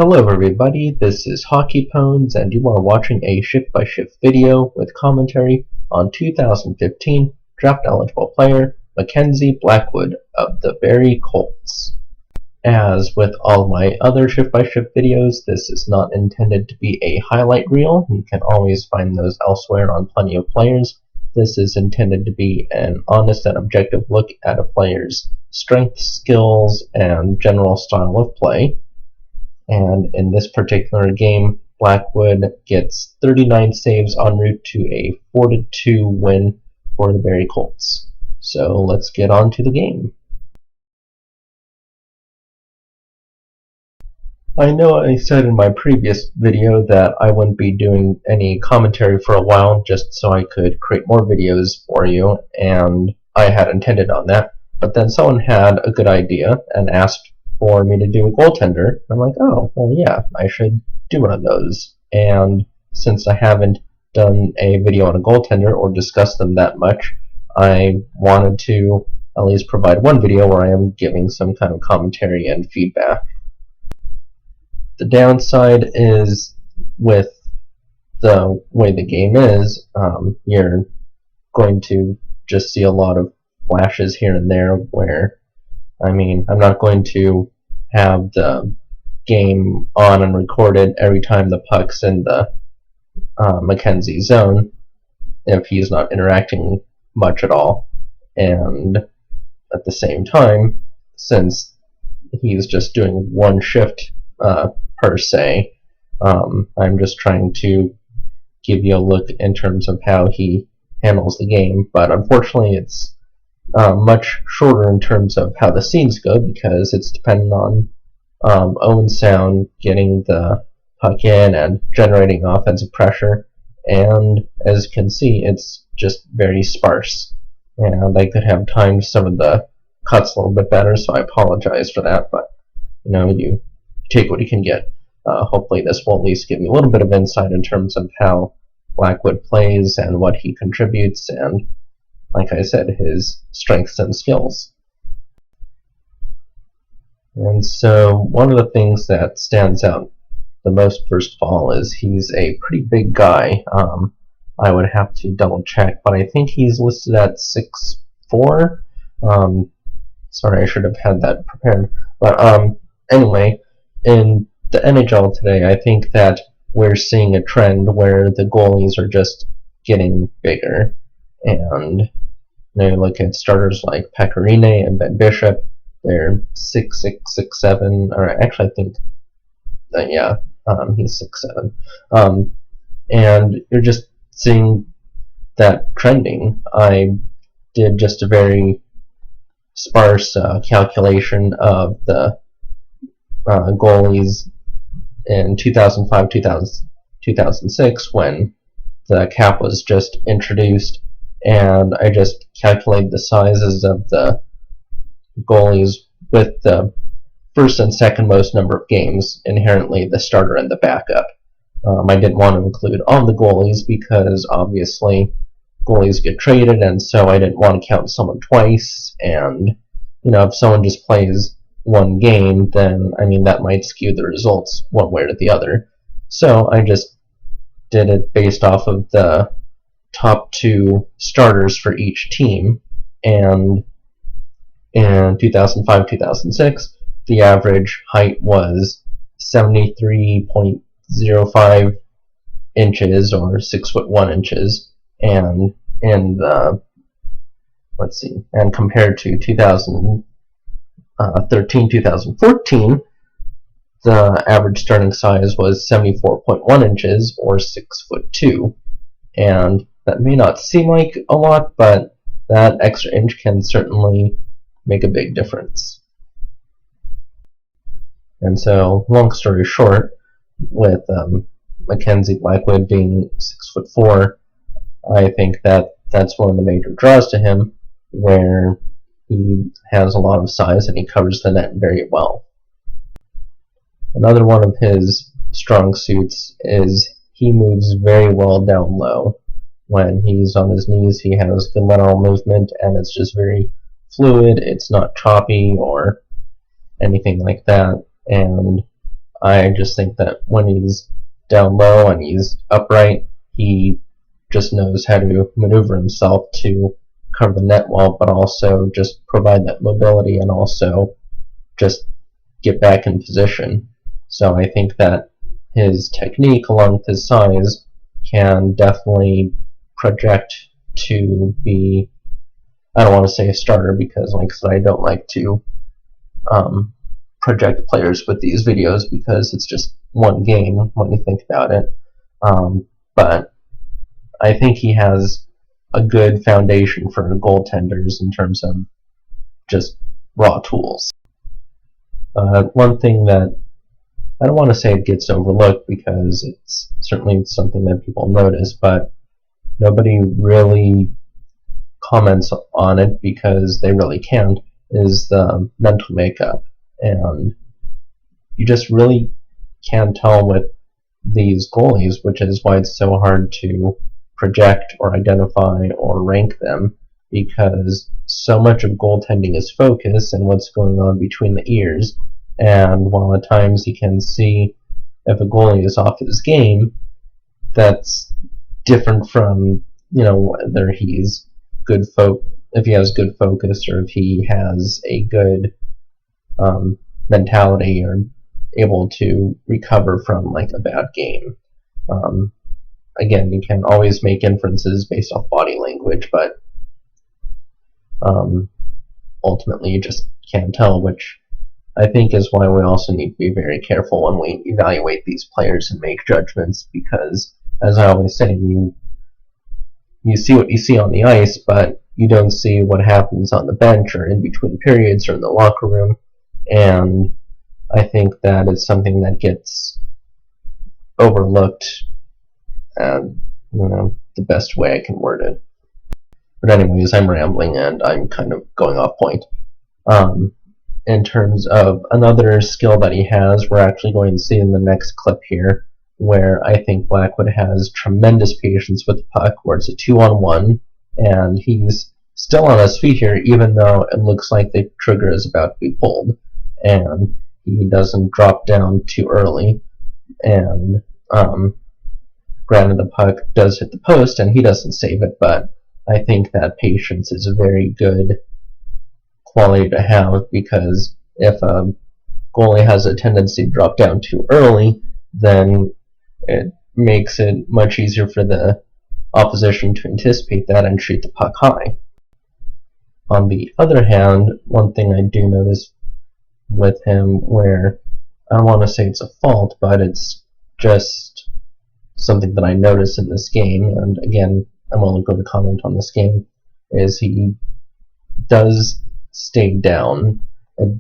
Hello everybody, this is Hockey Pones and you are watching a shift-by-shift video with commentary on 2015 draft-eligible player MacKenzie Blackwood of the Barrie Colts. As with all my other shift-by-shift videos, this is not intended to be a highlight reel. You can always find those elsewhere on Plenty of Players. This is intended to be an honest and objective look at a player's strengths, skills, and general style of play. And in this particular game, Blackwood gets 39 saves en route to a 4-2 win for the Barrie Colts. So let's get on to the game. I know I said in my previous video that I wouldn't be doing any commentary for a while just so I could create more videos for you, and I had intended on that, but then someone had a good idea and asked for me to do a goaltender. I'm like, oh, well, yeah, I should do one of those. And since I haven't done a video on a goaltender or discussed them that much, I wanted to at least provide one video where I am giving some kind of commentary and feedback. The downside is with the way the game is, you're going to just see a lot of flashes here and there where I'm not going to have the game on and recorded every time the puck's in the MacKenzie zone if he's not interacting much at all. And at the same time, since he's just doing one shift per se, I'm just trying to give you a look in terms of how he handles the game. But unfortunately, it's much shorter in terms of how the scenes go because it's dependent on Owen Sound getting the puck in and generating offensive pressure, and as you can see, it's just very sparse, and I could have timed some of the cuts a little bit better, so I apologize for that, but you take what you can get. Hopefully this will at least give you a little bit of insight in terms of how Blackwood plays and what he contributes, and like I said, his strengths and skills. And so one of the things that stands out the most, first of all, is he's a pretty big guy. I would have to double check, but I think he's listed at 6'4". Sorry, I should have had that prepared. But anyway, in the NHL today, I think that we're seeing a trend where the goalies are just getting bigger. And you look at starters like Pecorine and Ben Bishop, they're 6'6", 6'7", or actually I think, he's 6'7". And you're just seeing that trending. I did just a very sparse calculation of the goalies in 2005, 2006 when the cap was just introduced, and I just calculated the sizes of the goalies with the first and second most number of games, inherently the starter and the backup. I didn't want to include all the goalies because obviously goalies get traded, and so I didn't want to count someone twice, and if someone just plays one game, then that might skew the results one way or the other. So I just did it based off of the top two starters for each team, and in 2005-2006 the average height was 73.05 inches, or 6'1" inches, and in the and compared to 2013-2014, the average starting size was 74.1 inches, or 6'2", and that may not seem like a lot, but that extra inch can certainly make a big difference. And so, long story short, with MacKenzie Blackwood being 6'4", I think that that's one of the major draws to him, where he has a lot of size and he covers the net very well. Another one of his strong suits is he moves very well down low. When he's on his knees, he has good lateral movement, and it's just very fluid. It's not choppy or anything like that. And I just think that when he's down low and he's upright, he just knows how to maneuver himself to cover the net well, but also just provide that mobility and also just get back in position. So I think that his technique, along with his size, can definitely project to be, I don't want to say a starter because, like I said, I don't like to project players with these videos because it's just one game when you think about it. But I think he has a good foundation for goaltenders in terms of just raw tools. One thing that I don't want to say it gets overlooked because it's certainly something that people notice, but nobody really comments on it because they really can't, is the mental makeup. And you just really can't tell with these goalies, which is why it's so hard to project or identify or rank them, because so much of goaltending is focus and what's going on between the ears. And while at times you can see if a goalie is off his game, that's different from, whether he's if he has good focus or if he has a good mentality or able to recover from like a bad game. Again, you can always make inferences based off body language, but ultimately you just can't tell, which I think is why we also need to be very careful when we evaluate these players and make judgments, because, as I always say, you see what you see on the ice, but you don't see what happens on the bench or in between periods or in the locker room, and I think that is something that gets overlooked, and the best way I can word it. But anyways, I'm rambling and I'm kind of going off point. In terms of another skill that he has, we're actually going to see in the next clip here, where I think Blackwood has tremendous patience with the puck, where it's a 2-on-1, and he's still on his feet here, even though it looks like the trigger is about to be pulled, and he doesn't drop down too early, and granted the puck does hit the post, and he doesn't save it, but I think that patience is a very good quality to have, because if a goalie has a tendency to drop down too early, then it makes it much easier for the opposition to anticipate that and shoot the puck high. On the other hand, one thing I do notice with him, where I don't want to say it's a fault, but it's just something that I notice in this game, and again, I'm only going to comment on this game, is he does stay down. It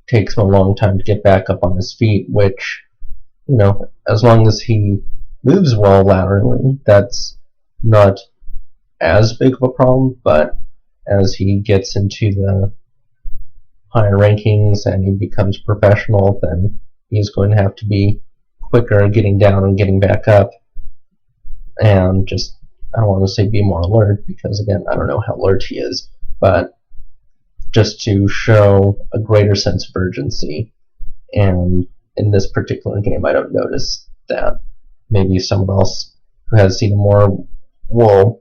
takes him a long time to get back up on his feet, which, as long as he moves well laterally, that's not as big of a problem, but as he gets into the higher rankings and he becomes professional, then he's going to have to be quicker getting down and getting back up, and just, I don't want to say be more alert, because again, I don't know how alert he is, but just to show a greater sense of urgency. And in this particular game, I don't notice that. Maybe someone else who has seen more will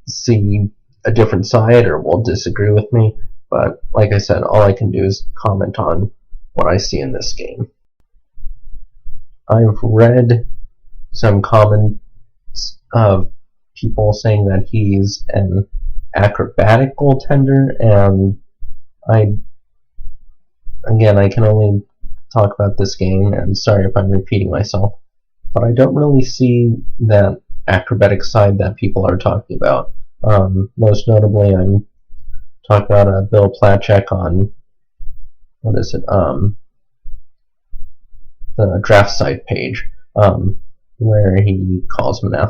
see a different side or will disagree with me, but like I said, all I can do is comment on what I see in this game. I've read some comments of people saying that he's an acrobatic goaltender, and I can only talk about this game, and sorry if I'm repeating myself, but I don't really see that acrobatic side that people are talking about. Most notably, I'm talking about Bill Placzek on, the draft site page, where he calls him an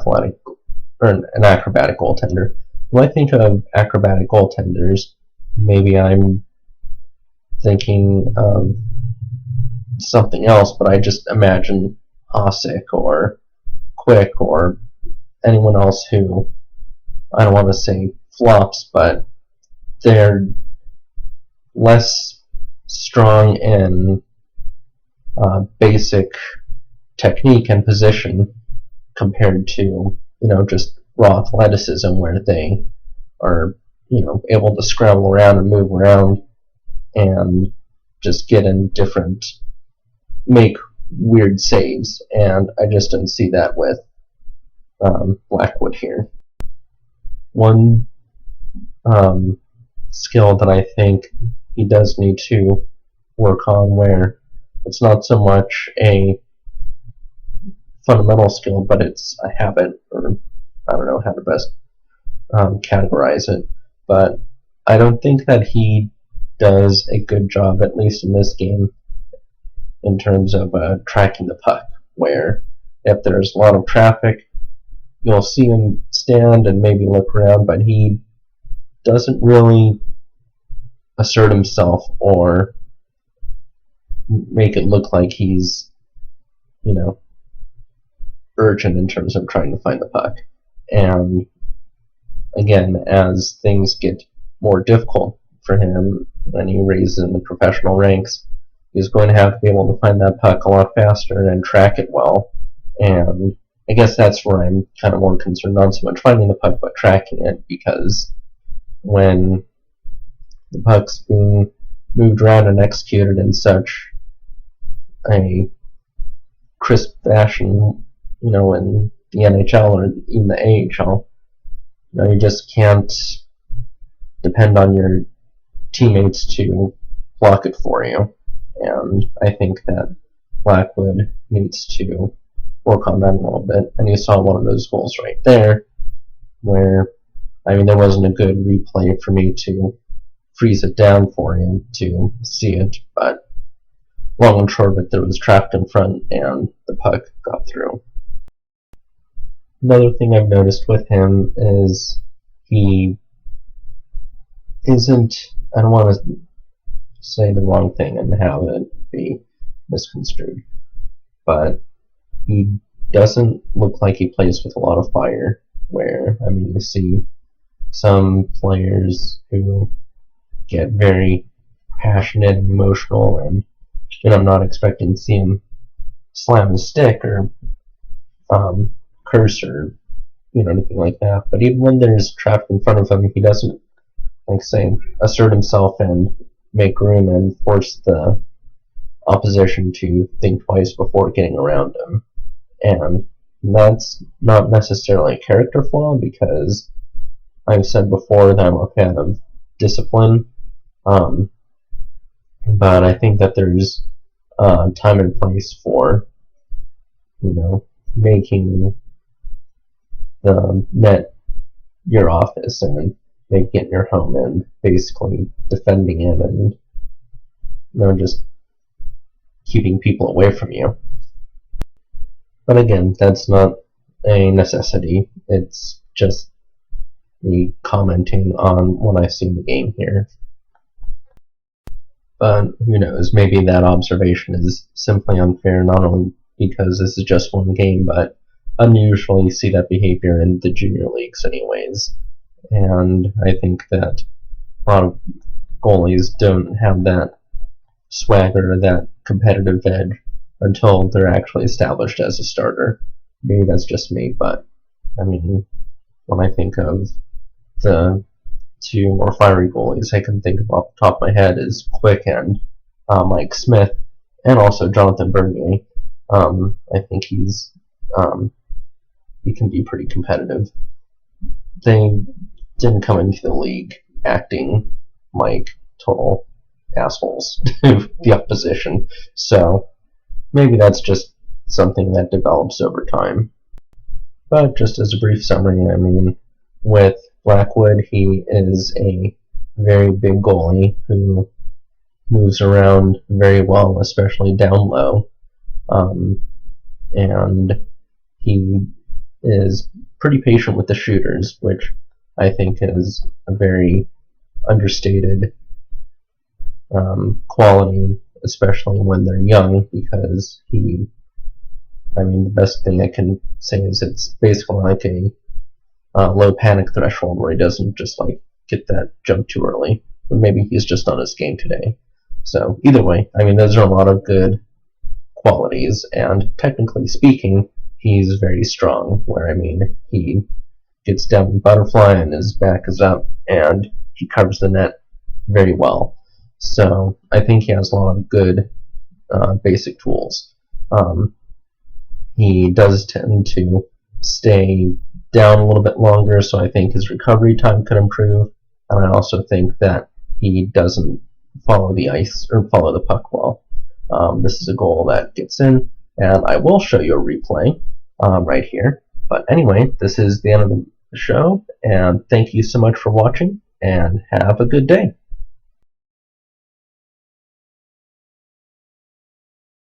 acrobatic goaltender. When I think of acrobatic goaltenders, maybe I'm thinking of something else, but I just imagine Hasek or Quick or anyone else who, I don't want to say flops, but they're less strong in basic technique and position compared to, just raw athleticism where they are, able to scramble around and move around and just get in different, make weird saves, and I just didn't see that with Blackwood here. One skill that I think he does need to work on, where it's not so much a fundamental skill, but it's a habit, or I don't know how to best categorize it, but I don't think that he does a good job, at least in this game, in terms of tracking the puck, where if there's a lot of traffic, you'll see him stand and maybe look around, but he doesn't really assert himself or make it look like he's, urgent in terms of trying to find the puck. And again, as things get more difficult for him when he raises in the professional ranks, he's going to have to be able to find that puck a lot faster and track it well. And I guess that's where I'm kind of more concerned, not so much finding the puck, but tracking it, because when the puck's being moved around and executed in such a crisp fashion, in the NHL or even the AHL, you just can't depend on your teammates to block it for you. And I think that Blackwood needs to work on that a little bit. And you saw one of those goals right there, where, there wasn't a good replay for me to freeze it down for him to see it, but long and short of it, there was traffic in front and the puck got through. Another thing I've noticed with him is he isn't, I don't want to say the wrong thing and have it be misconstrued, but he doesn't look like he plays with a lot of fire, where, you see some players who get very passionate and emotional, and I'm not expecting to see him slam his stick or curse or anything like that. But even when there's traffic in front of him, he doesn't, assert himself and make room and force the opposition to think twice before getting around him. And that's not necessarily a character flaw, because I've said before that I'm a fan of discipline, but I think that there's time and place for, making the net your office and making it your home and basically defending it and, just keeping people away from you. But again, that's not a necessity. It's just me commenting on what I see in the game here. But who knows, maybe that observation is simply unfair, not only because this is just one game, but unusually see that behavior in the junior leagues anyways. And I think that a lot of goalies don't have that swagger, that competitive edge, until they're actually established as a starter. Maybe that's just me, but when I think of the two more fiery goalies I can think of off the top of my head is Quick and Mike Smith, and also Jonathan Bernier. I think he can be pretty competitive. They didn't come into the league acting like total assholes to the opposition, so maybe that's just something that develops over time. But just as a brief summary, with Blackwood, he is a very big goalie who moves around very well, especially down low, and he is pretty patient with the shooters, which I think is a very understated quality, especially when they're young, because the best thing I can say is it's basically like a low panic threshold where he doesn't just get that jump too early, or maybe he's just on his game today. So either way, those are a lot of good qualities, and technically speaking, he's very strong, where, I mean, he gets down in butterfly and his back is up, and he covers the net very well. So I think he has a lot of good basic tools. He does tend to stay down a little bit longer, so I think his recovery time could improve, and I also think that he doesn't follow the ice or follow the puck well. This is a goal that gets in, and I will show you a replay right here. But anyway, this is the end of the show, and thank you so much for watching, and have a good day.